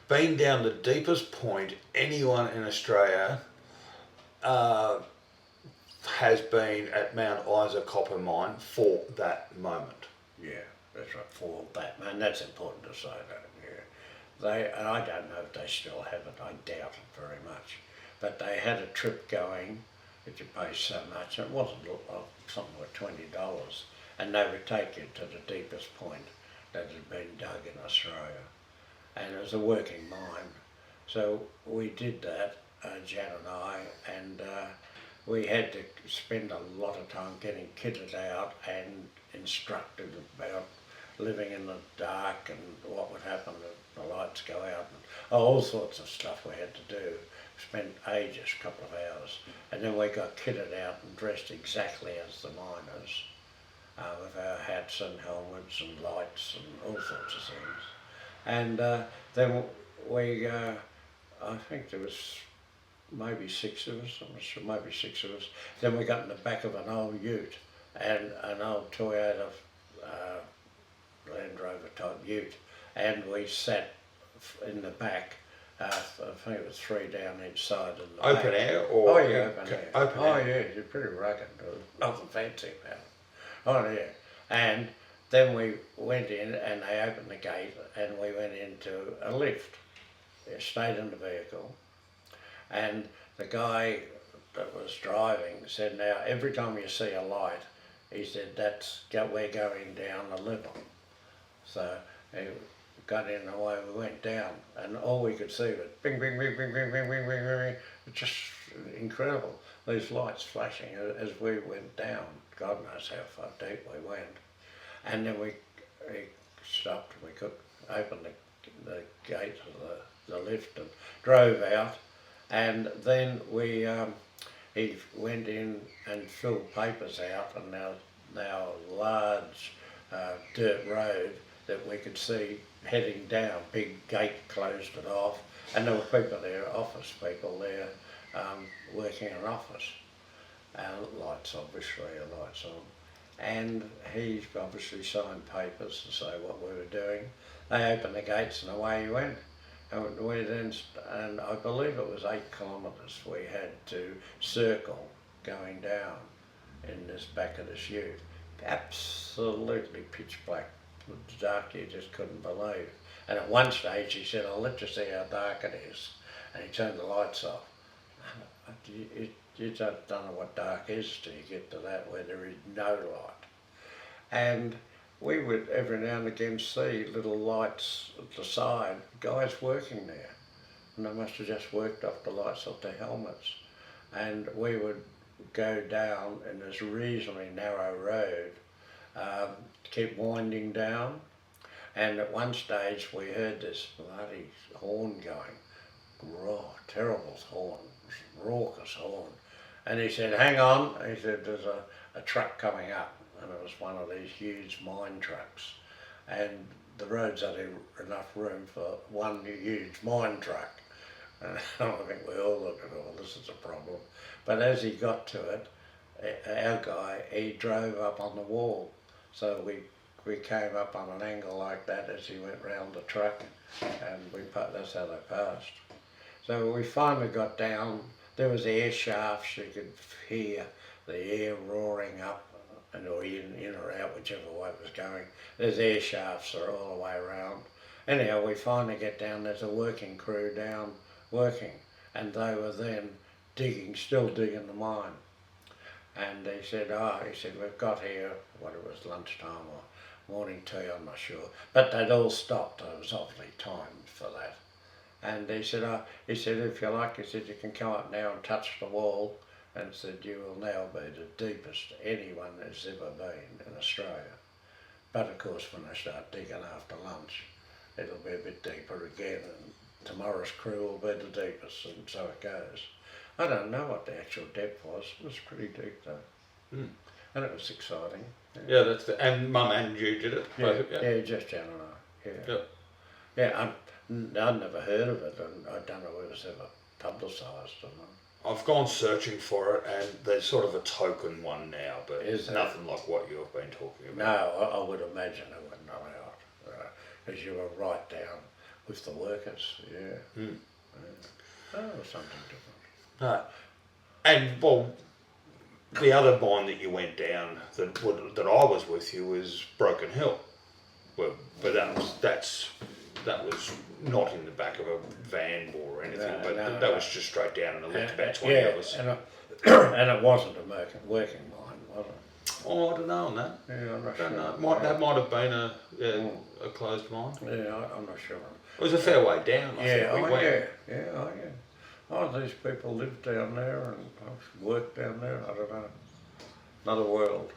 been down the deepest point anyone in Australia has been at Mount Isa copper mine for that moment. Yeah, that's right, for that, and that's important to say that, yeah. They, and I don't know if they still have it, I doubt it very much, but they had a trip going that you pay so much, and it wasn't something like $20, and they would take you to the deepest point that had been dug in Australia, and it was a working mine. So we did that, Jan and I, and we had to spend a lot of time getting kitted out and instructed about living in the dark and what would happen if the lights go out, and all sorts of stuff we had to do. Spent ages, a couple of hours, and then we got kitted out and dressed exactly as the miners, with our hats and helmets and lights and all sorts of things. And then we, I think there was maybe 6 of us, I'm not sure, maybe 6 of us. Then we got in the back of an old ute, and an old Toyota Land Rover type ute, and we sat in the back. I think it was 3 down each side of the Open back. air or? Oh yeah, open air. Open oh air. yeah, you're pretty rugged. Nothing fancy about it. Oh yeah. And then we went in and they opened the gate and we went into a lift. We stayed in the vehicle, and the guy that was driving said, now every time you see a light, he said, we're going down a level. So he got in and away we went down, and all we could see was bing, bing, bing, bing, bing, bing, bing, bing, bing. It's just incredible, these lights flashing as we went down. God knows how far deep we went. And then we stopped, we could open the gate of the lift and drove out, and then he went in and filled papers out, and now large dirt road that we could see heading down. Big gate closed it off, and there were people there, office people there, working in office. Lights, obviously, lights on. And he obviously signed papers to say what we were doing. They opened the gates and away he went. And I believe it was 8 kilometres we had to circle going down in this back of this ute. Absolutely pitch black, dark you just couldn't believe. And at one stage he said, I'll let you see how dark it is. And he turned the lights off. You don't know what dark is till you get to that where there is no light. And we would every now and again see little lights at the side, guys working there. And they must have just worked off the lights off their helmets. And we would go down in this reasonably narrow road, keep winding down. And at one stage we heard this bloody horn going, terrible horn, raucous horn. And he said, hang on, he said, there's a truck coming up. And it was one of these huge mine trucks. And the road's only enough room for one huge mine truck. And I think we all looked at, oh, this is a problem. But as he got to it, our guy, he drove up on the wall. So we came up on an angle like that as he went round the truck, and that's how they passed. So we finally got down. There was air shafts, you could hear the air roaring up, or in or out, whichever way it was going. There's air shafts are all the way around. Anyhow, we finally get down, there's a working crew down working, and they were then still digging the mine. And he said, we've got here, what it was, lunchtime or morning tea, I'm not sure. But they'd all stopped, it was obviously timed for that. And he said, if you like, he said, you can come up now and touch the wall. And said, you will now be the deepest anyone has ever been in Australia. But of course, when they start digging after lunch, it'll be a bit deeper again, and tomorrow's crew will be the deepest, and so it goes. I don't know what the actual depth was. It was pretty deep though. Mm. And it was exciting. Yeah, and Mum and you did it? Yeah, just Jan and I, yeah. I'd never heard of it, and I don't know if it was ever publicised or not. I've gone searching for it, and there's sort of a token one now, but Is nothing like what you've been talking about. No, I would imagine it would not out, because you were right down with the workers, yeah. Mm. Oh, something different. No. And well, the other mine that you went down that I was with you was Broken Hill. Well, but that was not in the back of a van or anything, No, but no, that no. was just straight down and it left about 20 yeah, of us. and it wasn't a working mine, was it? Oh, I don't know on that. Yeah, I'm not Don't sure. know. That might have been a closed mine. Yeah, I'm not sure. It was a fair way down. I think we went. yeah. Oh, these people lived down there and worked down there. I don't know. Another world.